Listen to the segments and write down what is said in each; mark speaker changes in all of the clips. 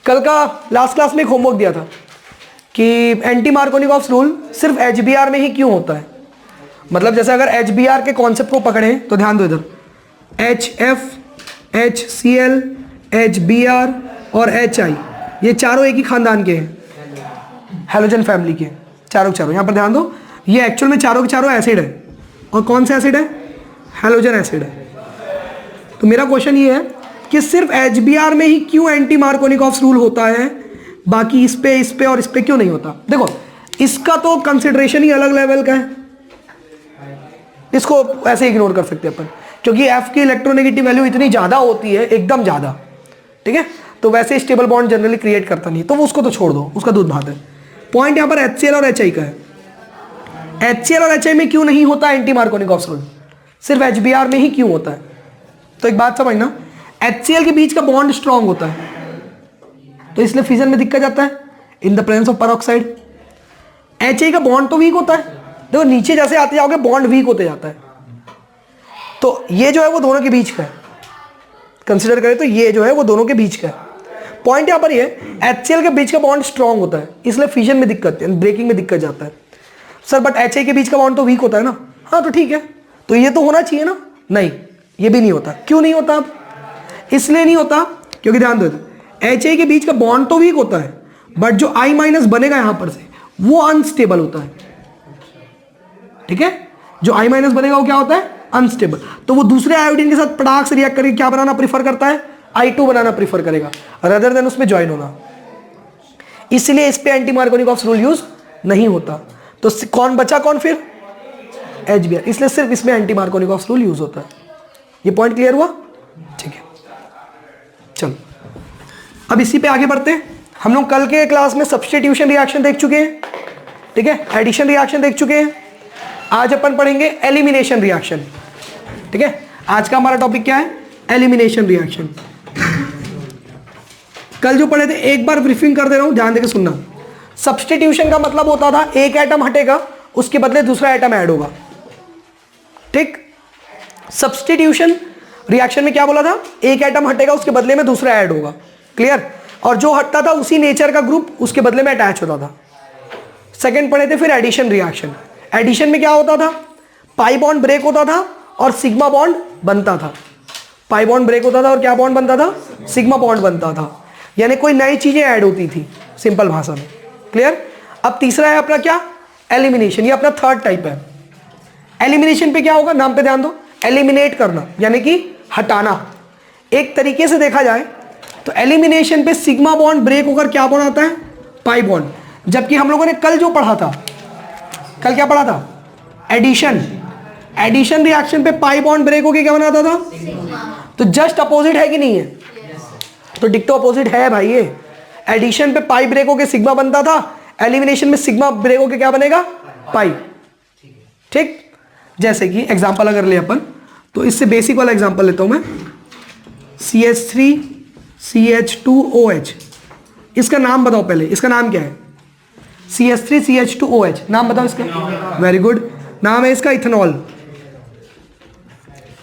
Speaker 1: कल का last class में एक होमवर्क दिया था कि एंटी मार्कोनिकॉफ्स रूल सिर्फ HBr में ही क्यों होता है। मतलब जैसे अगर HBr के कॉन्सेप्ट को पकड़ें तो ध्यान दो इधर, HF, HCl, HBr और HI ये चारों एक ही खानदान के हैं, हैलोजन फैमिली के चारों चारों। यहाँ पर ध्यान दो, ये एक्चुअल में चारों के चारों एसिड है। और कौन सा एसिड है? हैलोजन एसिड है। तो मेरा क्वेश्चन ये है कि सिर्फ HBr में ही क्यों एंटी मार्कोनिकॉफ्स रूल होता है, बाकी इस पे और इस पे क्यों नहीं होता। देखो इसका तो कंसिडरेशन ही अलग लेवल का है, इसको ऐसे इग्नोर कर सकते हैं अपन, क्योंकि F की इलेक्ट्रोनेगेटिव वैल्यू इतनी ज़्यादा होती है, एकदम ज़्यादा, ठीक है। तो वैसे स्टेबल बॉन्ड जनरली क्रिएट करता नहीं, तो वो उसको तो छोड़ दो, उसका दूध भात है। पॉइंट यहाँ पर HCl और HI का है। HCl और HI में क्यों नहीं होता एंटी मार्कोनिकॉफ्स रूल, सिर्फ HBr में ही क्यों होता है। तो एक बात समझना, HCl के बीच का बॉन्ड स्ट्रांग होता है, तो इसलिए फिजन में दिक्कत जाता है in the presence of peroxide. HI का बॉन्ड तो वीक होता है, देखो नीचे जैसे आते जाओगे बॉन्ड वीक होते जाता है। तो ये जो है वो दोनों के बीच का है, कंसिडर करें तो ये जो है वो दोनों के बीच का है। पॉइंट यहाँ पर ये HCl के बीच का बॉन्ड स्ट्रांग होता है, इसलिए फिजन में दिक्कत, ब्रेकिंग में दिक्कत जाता है। सर बट HI के बीच का बॉन्ड तो वीक होता है ना। हाँ तो ठीक है, तो ये तो होना चाहिए ना। नहीं, ये भी नहीं होता। क्यों नहीं होता? अब इसलिए नहीं होता क्योंकि ध्यान दो, HI के बीच का बॉन्ड तो वीक होता है, बट जो I- बनेगा यहां पर से वो अनस्टेबल होता है, ठीक है। जो I- बनेगा वो क्या होता है? अनस्टेबल। तो वो दूसरे आयोडीन के साथ पटाख से रिएक्ट करके क्या बनाना प्रीफर करता है? I2 बनाना प्रीफर करेगा रदर देन उसमें ज्वाइन होना। इसलिए इस पे एंटी मार्कोनिकॉफ्स रूल यूज नहीं होता। तो कौन बचा, कौन फिर? HBr। इसलिए सिर्फ इसमें एंटी मार्कोनिकॉफ्स रूल यूज होता है। ये पॉइंट क्लियर हुआ? ठीक है, चलो अब इसी पे आगे बढ़ते हैं। हम लोग कल के क्लास में सब्स्टिट्यूशन रिएक्शन देख चुके हैं, ठीक है, एडिशन रिएक्शन देख चुके हैं। आज अपन पढ़ेंगे एलिमिनेशन रिएक्शन, ठीक है। आज का हमारा टॉपिक क्या है? Elimination reaction. कल जो पढ़े थे एक बार ब्रीफिंग कर दे रहा हूं, ध्यान देकर सुनना। सब्स्टिट्यूशन का मतलब होता था एक एटम हटेगा, उसके बदले दूसरा एटम ऐड होगा, ठीक। सब्स्टिट्यूशन रिएक्शन में क्या बोला था? एक एटम हटेगा, उसके बदले में दूसरा ऐड होगा, क्लियर। और जो हटता था उसी नेचर का ग्रुप उसके बदले में अटैच होता था। सेकंड पढ़े थे फिर एडिशन रिएक्शन। एडिशन में क्या होता था? पाई बॉन्ड ब्रेक होता था और सिग्मा बॉन्ड बनता था। पाई बॉन्ड ब्रेक होता था और क्या बॉन्ड बनता था? सिग्मा बॉन्ड बनता था, यानी कोई नई चीजें ऐड होती थी, सिंपल भाषा में, क्लियर। अब तीसरा है अपना क्या? एलिमिनेशन। ये अपना थर्ड टाइप है। एलिमिनेशन पे क्या होगा? नाम पे ध्यान दो, एलिमिनेट करना यानी कि हटाना। एक तरीके से देखा जाए तो एलिमिनेशन पे सिग्मा बॉन्ड ब्रेक होकर क्या बॉन्ड आता है? Pi bond. जबकि हम लोगों ने कल जो पढ़ा था, कल क्या पढ़ा था? एडिशन। एडिशन रिएक्शन पे पाई बॉन्ड ब्रेक होकर क्या बनाता था? तो जस्ट अपोजिट है कि नहीं है? तो डिक्टो अपोजिट है भाई। ये एडिशन पे पाई ब्रेक होकर सिग्मा बनता था, एलिमिनेशन में सिग्मा ब्रेक होकर क्या बनेगा? पाई, ठीक। जैसे कि एग्जांपल अगर ले अपन, तो इससे बेसिक वाला एग्जांपल लेता हूं मैं। CH3CH2OH, इसका नाम बताओ पहले, इसका नाम क्या है? CH3CH2OH, नाम बताओ इसका। वेरी गुड, नाम है इसका इथेनॉल।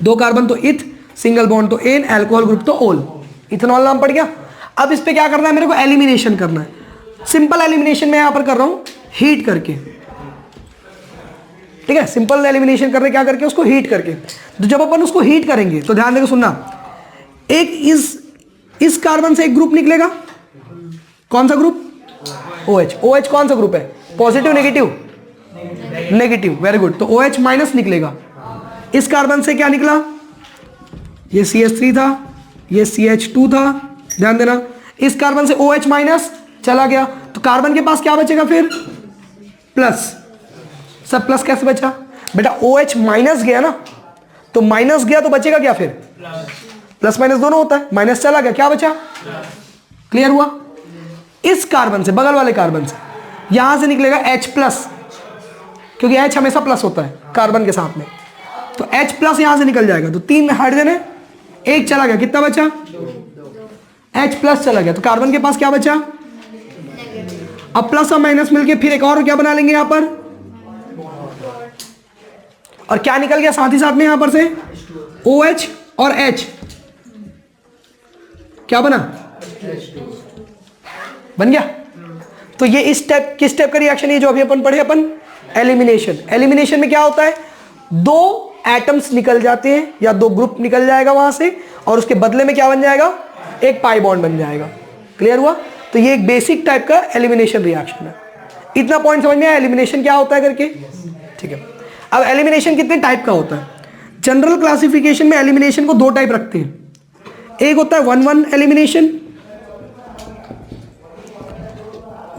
Speaker 1: दो कार्बन तो इथ, सिंगल बॉन्ड तो एन, अल्कोहल ग्रुप तो ओल। इथेनॉल नाम पड़ गया। अब इस पे क्या करना है मेरे को? एलिमिनेशन करना है। सिंपल एलिमिनेशन में यहां पर कर रहा हूं हीट करके, ठीक है। सिंपल एलिमिनेशन कर रहे क्या करके? उसको हीट करके। तो जब अपन उसको हीट करेंगे तो ध्यान देकर सुनना, एक इस कार्बन से एक ग्रुप निकलेगा। कौन सा ग्रुप? OH। OH कौन सा ग्रुप है? Positive negative? Negative, very good. तो OH माइनस निकलेगा। इस कार्बन से क्या निकला? ये CH3 था, ये CH2 था, ध्यान देना। इस कार्बन से OH माइनस चला गया, तो कार्बन के पास क्या बचेगा फिर? प्लस। सब प्लस कैसे बचा? बेटा OH माइनस गया ना, तो माइनस गया तो बचेगा क्या फिर? प्लस माइनस दोनों होता है, माइनस चला गया, क्या बचा? क्लियर हुआ? इस कार्बन से, बगल वाले कार्बन से, यहां से निकलेगा H प्लस, क्योंकि H हमेशा प्लस होता है कार्बन के साथ में। तो H प्लस यहां से निकल जाएगा, तो 3 हाइड्रोजन है, एक चला गया, कितना बचा? H प्लस चला गया, तो कार्बन के पास क्या बचा? अब प्लस और माइनस मिलके फिर एक और क्या बना लेंगे यहां पर, और क्या निकल गया साथ ही साथ में यहां पर से? OH और H, क्या बना? बन गया। तो ये इस स्टेप, किस स्टेप का रिएक्शन है जो अभी अपन पढ़े, अपन एलिमिनेशन। एलिमिनेशन में क्या होता है, दो एटम्स निकल जाते हैं या दो ग्रुप निकल जाएगा वहां से, और उसके बदले में क्या बन जाएगा, एक पाई बॉन्ड बन जाएगा। क्लियर हुआ? तो ये एक बेसिक टाइप का एलिमिनेशन रिएक्शन है। इतना पॉइंट समझ में आया एलिमिनेशन क्या होता है करके? ठीक है। अब एलिमिनेशन कितने टाइप का होता है? जनरल क्लासिफिकेशन में एलिमिनेशन को दो टाइप रखते हैं। एक होता है 1-1 एलिमिनेशन,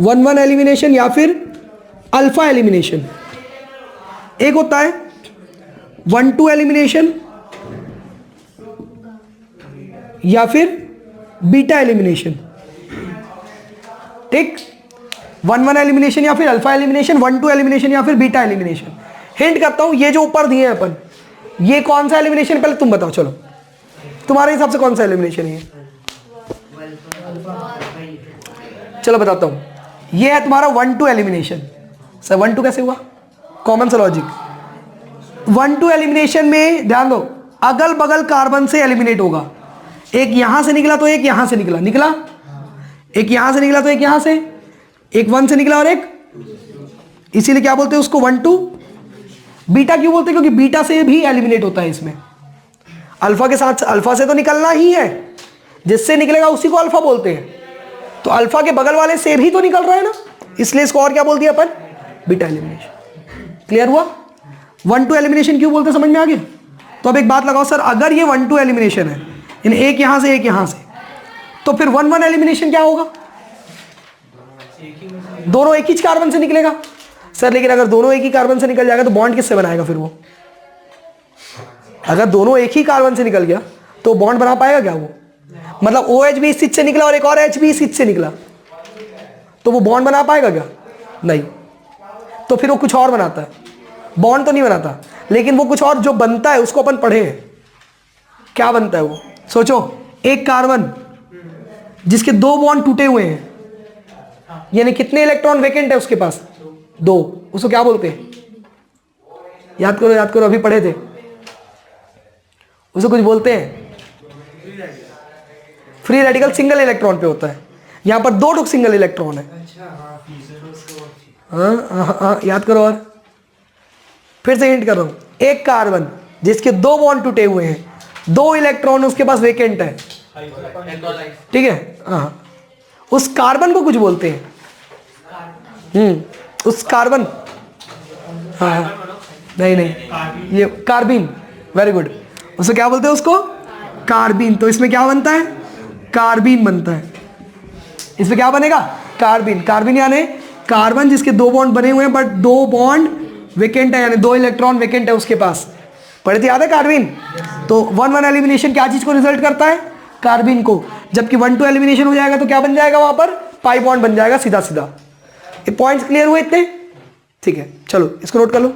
Speaker 1: 1-1 एलिमिनेशन या फिर अल्फा एलिमिनेशन। एक होता है 1-2 एलिमिनेशन या फिर बीटा एलिमिनेशन। ठीक, 1-1 एलिमिनेशन या फिर अल्फा एलिमिनेशन, 1-2 एलिमिनेशन या फिर बीटा एलिमिनेशन। हिंट करता हूं, ये जो ऊपर दिए हैं अपन, ये कौन सा एलिमिनेशन, पहले तुम बताओ, चलो तुम्हारे हिसाब से कौन सा एलिमिनेशन है ये? चलो बताता हूं, ये है तुम्हारा 1-2 एलिमिनेशन। सर 1-2 कैसे हुआ? कॉमन सा लॉजिक। 1-2 एलिमिनेशन में ध्यान दो, अगल बगल कार्बन से एलिमिनेट होगा। एक यहां से निकला तो एक यहां से निकला, एक यहां से निकला तो एक यहां से, एक 1 से निकला और एक, इसीलिए क्या बोलते हैं उसको 1-2। बीटा क्यों बोलते हैं? क्योंकि बीटा से भी एलिमिनेट होता है इसमें। अल्फा के साथ, अल्फा से तो निकलना ही है, जिससे निकलेगा उसी को अल्फा बोलते हैं। तो अल्फा के बगल वाले से भी तो निकल रहा है ना, इसलिए इसको और क्या बोल दिया अपन? Beta elimination. क्लियर हुआ? 1-2 एलिमिनेशन क्यों बोलते हैं, समझ में आ गया? तो अब एक बात लगाओ सर, अगर ये 1-2 एलिमिनेशन है, यानी एक यहां से एक यहां से, तो फिर 1-1 एलिमिनेशन क्या होगा? दोनों एक ही कार्बन से निकलेगा। सर लेकिन अगर दोनों एक ही कार्बन से निकल जाएगा तो बॉन्ड किससे बनाएगा फिर वो? अगर दोनों एक ही कार्बन से निकल गया तो बॉन्ड बना पाएगा क्या वो? मतलब OH भी इस चीज से निकला और एक और H भी इस चीज से निकला, तो वो बॉन्ड बना पाएगा क्या? नहीं। तो फिर वो कुछ और बनाता है, बॉन्ड तो नहीं बनाता, लेकिन वो कुछ और जो बनता है उसको अपन पढ़े हैं। क्या बनता है वो? सोचो, एक कार्बन जिसके 2 बॉन्ड टूटे हुए हैं, यानी कितने इलेक्ट्रॉन वेकेंट है उसके पास? 2। उसको क्या बोलते हैं? याद करो, अभी पढ़े थे, उसको कुछ बोलते हैं, फ्री रेडिकल सिंगल इलेक्ट्रॉन पे होता है। यहां पर 2 सिंगल इलेक्ट्रॉन है। हाँ, याद करो। और फिर से हिंट कर रहा हूं, एक कार्बन जिसके 2 बॉन्ड टूटे हुए हैं, 2 इलेक्ट्रॉन उसके पास वेकेंट है, ठीक है? हाँ, उस कार्बन को कुछ बोलते हैं। उस कार्बन, हाँ नहीं, ये कार्बीन, वेरी गुड। उसको क्या बोलते हैं? उसको कार्बीन। तो इसमें क्या बनता है? कार्बीन बनता है। इसमें क्या बनेगा? कार्बीन। कार्बीन यानी कार्बन जिसके 2 बॉन्ड बने हुए हैं बट 2 बॉन्ड वेकेंट है, यानी 2 इलेक्ट्रॉन वेकेंट है उसके पास। पढ़े थे, याद है कार्बीन? तो 1-1 एलिमिनेशन क्या चीज को रिजल्ट करता है? कार्बीन को। जबकि 1-2 एलिमिनेशन हो जाएगा तो क्या बन जाएगा वहां पर? पाई बॉन्ड बन जाएगा सीधा सीधा। ये पॉइंट्स क्लियर हुए इतने? ठीक है, चलो इसको नोट कर लो।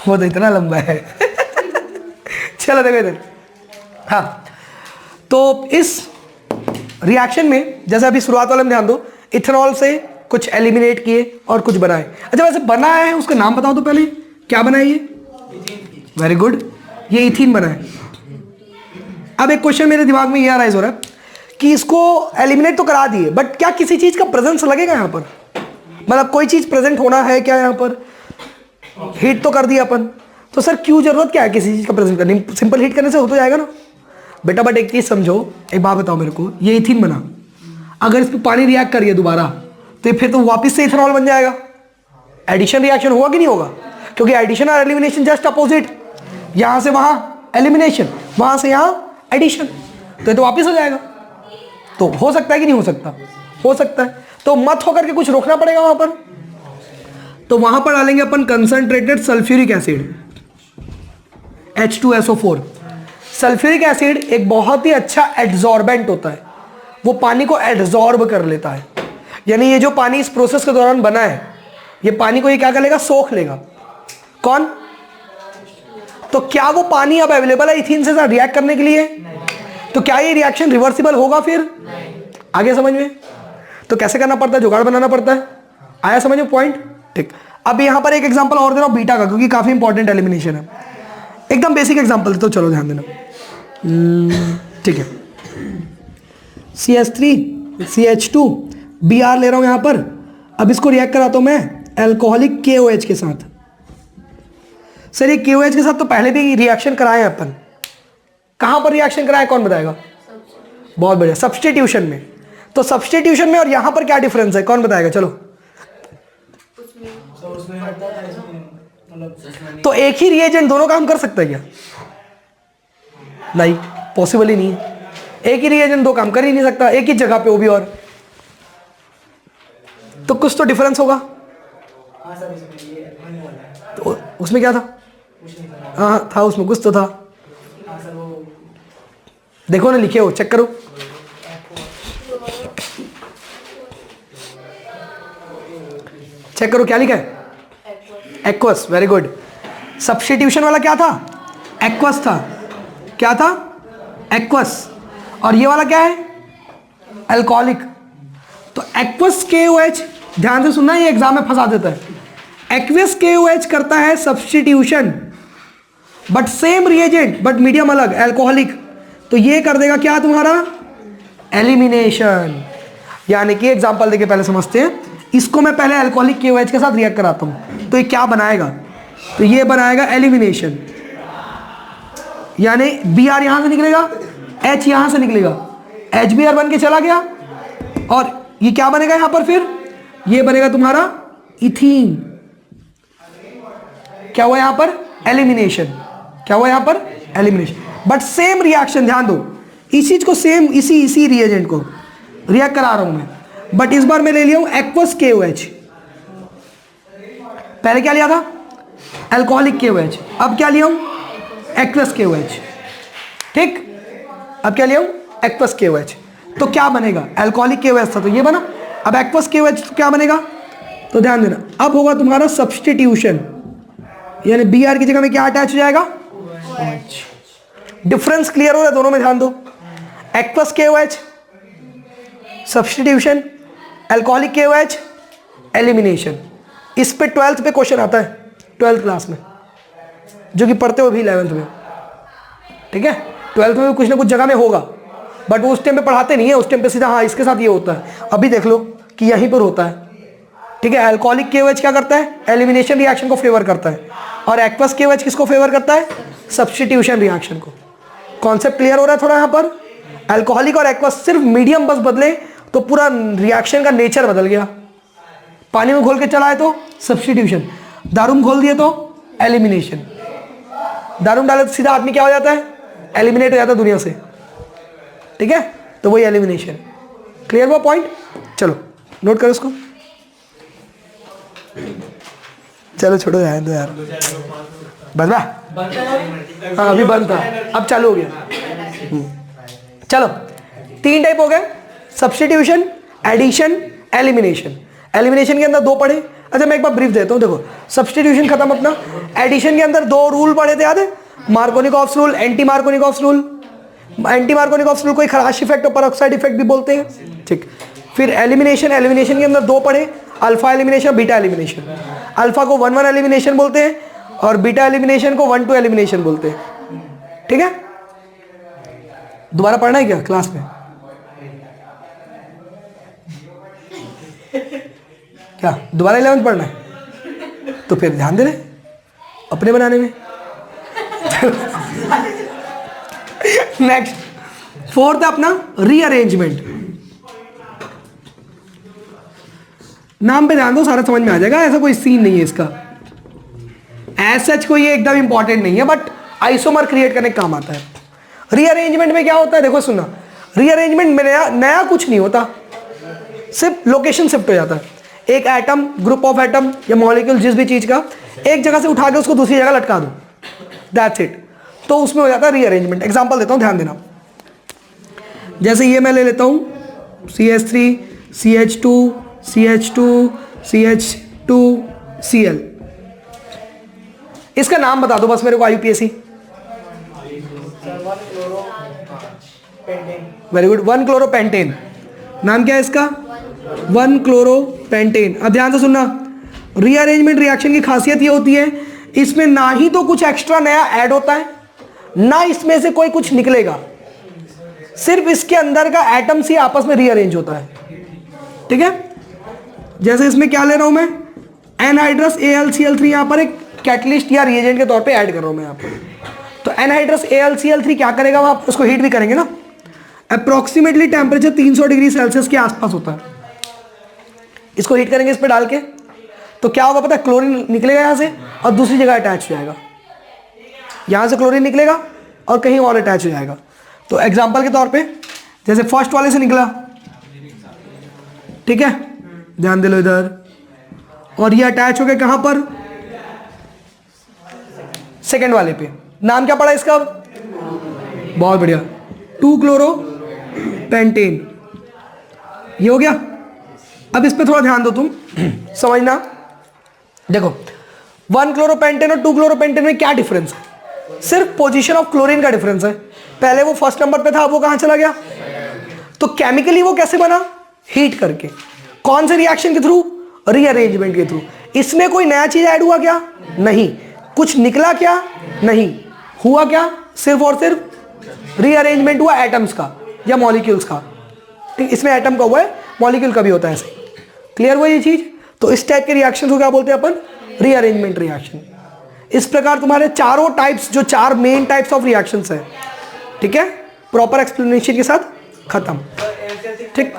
Speaker 1: वो तो इतना लंबा है। चलो देखो इधर। हाँ, तो इस रिएक्शन में जैसे अभी शुरुआत वाले में ध्यान दो, इथेनॉल से कुछ एलिमिनेट किए और कुछ बनाए। अच्छा वैसे बना है उसका नाम बताओ तो पहले, क्या बना है ये? वेरी गुड, ये इथीन बना है। अब एक क्वेश्चन मेरे दिमाग में ये राइज हो रहा है कि इसको एलिमिनेट तो करा दिए, बट क्या किसी चीज का प्रेजेंस लगेगा यहाँ पर? मतलब कोई चीज प्रेजेंट होना है क्या यहाँ पर? हीट तो कर दिया अपन, तो सर क्यों जरूरत क्या है किसी चीज का प्रेजेंट करने? सिंपल हीट करने से हो तो जाएगा ना बेटा। बट एक चीज समझो, एक बात बताओ मेरे को, ये इथीन बना, अगर इस पर पानी रिएक्ट करिए दोबारा तो फिर तो वापस से इथेनॉल बन जाएगा। एडिशन रिएक्शन होगा कि नहीं होगा? क्योंकि एडिशन और एलिमिनेशन जस्ट अपोजिट, यहां से वहां एलिमिनेशन, वहां से यहां एडिशन, तो ये तो वापस हो जाएगा। तो हो सकता है कि नहीं हो सकता? हो सकता है। तो मत होकर के कुछ रोकना पड़ेगा वहां पर। तो वहां पर डालेंगे अपन concentrated sulphuric acid, H2SO4। Sulphuric acid एक बहुत ही अच्छा एड्सॉर्बेंट होता है, वो पानी को एड्सॉर्ब कर लेता है। यानी ये जो पानी इस प्रोसेस के दौरान बना है, ये पानी को ये क्या कर लेगा? सोख लेगा। कौन? तो क्या वो पानी अब अवेलेबल है इथीन से रिएक्ट करने के लिए? तो क्या ये रिएक्शन रिवर्सिबल होगा फिर? आगे समझ में? तो कैसे करना पड़ता है? जुगाड़ बनाना पड़ता है। आया समझ में पॉइंट? ठीक। अब यहां पर एक एग्जांपल और दे रहा हूं बीटा का, क्योंकि काफी इंपॉर्टेंट एलिमिनेशन है। एकदम बेसिक एग्जांपल, तो चलो ध्यान देना। ठीक है, CH3 CH2 Br ले रहा हूं यहां पर। अब इसको रिएक्ट कराता हूं मैं एल्कोहलिक KOH के साथ। सर ये KOH के साथ तो पहले भी रिएक्शन कराए हैं अपन, कहां पर रिएक्शन कराए कौन बताएगा? बहुत बढ़िया, सब्स्टिट्यूशन में। तो सब्स्टिट्यूशन में और यहां पर क्या डिफरेंस है कौन बताएगा? चलो। तो एक ही रिएजेंट दोनों काम कर सकता है क्या? नहीं, पॉसिबल ही नहीं है। एक ही रिएजेंट दो काम कर ही नहीं सकता, एक ही जगह पे वो भी। और तो कुछ तो डिफरेंस होगा। तो उसमें क्या था? हाँ था, उसमें कुछ तो था। देखो ना, लिखे हो, चेक करो। चेक करो क्या लिखा है? Aqueous, very good. सब्स्टिट्यूशन वाला क्या था? एक्वस था। क्या था? एक्वस। और ये वाला क्या है? अल्कोहलिक। तो एक्वस KOH, ध्यान से सुनना, ये एग्जाम में फंसा देता है। एक्वस KOH करता है substitution, but same reagent but medium अलग, अल्कोहलिक। तो ये कर देगा क्या तुम्हारा? एलिमिनेशन। यानी कि एग्जांपल देके पहले समझते हैं। इसको मैं पहले अल्कोहलिक KOH के साथ रिएक्ट कराता हूं, तो ये क्या बनाएगा? तो ये बनाएगा एलिमिनेशन। यानी Br यहां से निकलेगा, H यहां से निकलेगा, HBr बन के चला गया। और ये क्या बनेगा यहां पर? फिर ये बनेगा तुम्हारा इथीन। क्या हुआ यहां पर? एलिमिनेशन। क्या हुआ यहां पर? एलिमिनेशन। बट सेम रिएक्शन, ध्यान दो, इस चीज को सेम इसी रिएजेंट को रिएक्ट करा रहा हूं मैं, बट इस बार मैं ले लिया हूं एक्वस KOH। पहले क्या लिया था? Alcoholic KOH। अब क्या लिया हूं? Aqueous KOH। ठीक, अब क्या लिया हूं? Aqueous KOH। तो क्या बनेगा? अल्कोहलिक KOH था तो ये बना। अब एक्वस KOH तो क्या बनेगा? तो ध्यान देना, अब होगा तुम्हारा सब्स्टिट्यूशन, यानी Br की जगह में क्या अटैच हो जाएगा? OH। डिफरेंस क्लियर हो रहा है दोनों में? ध्यान दो, aqueous KOH substitution, alcoholic KOH elimination. इस पे 12th पे क्वेश्चन आता है, 12th क्लास में, जो कि पढ़ते हो भी 11th में। ठीक है, 12th में भी कुछ ना कुछ जगह में होगा, बट वो उस टाइम पे पढ़ाते नहीं है। उस टाइम पे सीधा हाँ इसके साथ ये होता है। अभी देख लो कि यहीं पर होता है। ठीक है, अल्कोहलिक KOH क्या करता है? एलिमिनेशन रिएक्शन को फेवर करता है। और एक्वस KOH किसको फेवर करता है? सब्स्टिट्यूशन रिएक्शन को। कॉन्सेप्ट क्लियर हो रहा है थोड़ा यहाँ पर? अल्कोहलिक और एक्वस सिर्फ मीडियम बस बदले तो पूरा रिएक्शन का नेचर बदल गया। पानी में घोल के चलाए तो सब्स्टिट्यूशन, दारू में घोल दिए तो एलिमिनेशन। दारू में डाले तो सीधा आदमी क्या हो जाता है? एलिमिनेट हो जाता है दुनिया से। ठीक है, तो वही एलिमिनेशन। क्लियर हुआ पॉइंट? चलो नोट करो इसको। चलो छोड़ो यार, दो यार, बंद बा। हाँ अभी बंद था, अब चालू हो गया। चलो 3 टाइप हो गए, सब्स्टिट्यूशन, एडिशन, एलिमिनेशन। एलिमिनेशन के अंदर 2 पढ़े। अच्छा मैं एक बार ब्रीफ देता हूँ। देखो सब्स्टिट्यूशन खत्म अपना। एडिशन के अंदर 2 रूल पढ़े थे, याद है? Markovnikov's rule, anti Markovnikov's rule. Anti Markovnikov's rule को खराश इफेक्ट और परऑक्साइड इफेक्ट भी बोलते हैं। ठीक, फिर एलिमिनेशन, एलिमिनेशन के अंदर 2 पढ़े, alpha elimination, beta elimination. Alpha को 1-1 एलिमिनेशन बोलते हैं और बीटा एलिमिनेशन को 1-2 एलिमिनेशन बोलते हैं। ठीक है, दोबारा पढ़ना है क्या क्लास में? क्या दोबारा 11th पढ़ना है? तो फिर ध्यान दे रहे अपने बनाने में। नेक्स्ट 4th है अपना रीअरेंजमेंट। नाम पे ध्यान दो, सारा समझ में आ जाएगा। ऐसा कोई सीन नहीं है इसका, एज सच कोई एकदम इंपॉर्टेंट नहीं है, बट आइसोमर क्रिएट करने का काम आता है। रीअरेंजमेंट में क्या होता है? देखो सुनना, रीअरेंजमेंट में नया कुछ नहीं होता, सिर्फ लोकेशन शिफ्ट हो जाता है। एक एटम, ग्रुप ऑफ एटम या मॉलिक्यूल, जिस भी चीज का, एक जगह से उठा के उसको दूसरी जगह लटका दो, दैट्स इट। तो उसमें हो जाता है रीअरेंजमेंट। एग्जांपल देता हूं, ध्यान देना। जैसे ये मैं ले लेता हूं CH3 CH2 CH2 CH2 Cl। इसका नाम बता दो बस मेरे को, IUPAC। Very good, 1-क्लोरोपेंटेन। नाम क्या है इसका? 1-क्लोरोपेंटेन। अब ध्यान से सुनना, रीअरेंजमेंट रिएक्शन की खासियत ये होती है, इसमें ना ही तो कुछ एक्स्ट्रा नया ऐड होता है, ना इसमें से कोई कुछ निकलेगा, सिर्फ इसके अंदर का एटम्स ही आपस में रीअरेंज होता है। ठीक है, जैसे इसमें क्या ले रहा हूं मैं, एनहाइड्रस AlCl3 यहां पर एक कैटलिस्ट या रिएजेंट के तौर पे ऐड कर रहा हूं मैं यहां पर। तो एनहाइड्रस AlCl3 क्या करेगा, आप उसको हीट भी करेंगे ना, अप्रोक्सीमेटली टेम्परेचर 300 डिग्री सेल्सियस के आसपास होता है। इसको हीट करेंगे इस पे डाल के, तो क्या होगा पता है, क्लोरीन निकलेगा यहां से और दूसरी जगह अटैच हो जाएगा। यहां से क्लोरीन निकलेगा और कहीं और अटैच हो जाएगा। तो एग्जांपल के तौर पे जैसे फर्स्ट वाले से निकला, ठीक है, ध्यान दे लो इधर, और ये अटैच हो गया कहां पर, सेकंड वाले पे। नाम क्या पड़ा इसका, बहुत बढ़िया, 2-क्लोरोपेंटेन। ये हो गया। अब इस पे थोड़ा ध्यान दो तुम, समझना। देखो 1-क्लोरोपेंटेन और 2-क्लोरोपेंटेन में क्या डिफरेंस है, सिर्फ पोजीशन ऑफ क्लोरीन का डिफरेंस है। पहले वो फर्स्ट नंबर पे था, अब वो कहां चला गया। तो केमिकली वो कैसे बना, हीट करके। कौन से रिएक्शन के थ्रू, रीअरेंजमेंट के थ्रू। इसमें कोई नया चीज ऐड हुआ क्या, नहीं। कुछ निकला क्या, नहीं। हुआ क्या, सिर्फ और सिर्फ रीअरेंजमेंट हुआ एटम्स का या मॉलिक्यूल्स का। ठीक, इसमें एटम का हुआ है, मॉलिक्यूल का भी होता है ऐसे। क्लियर हुआ ये चीज। तो इस टाइप के रिएक्शन को क्या बोलते हैं अपन, रीअरेंजमेंट रिएक्शन। इस प्रकार तुम्हारे चारों टाइप्स, जो 4 मेन टाइप्स ऑफ रिएक्शंस है, ठीक है, प्रॉपर एक्सप्लेनेशन के साथ खत्म। ठीक।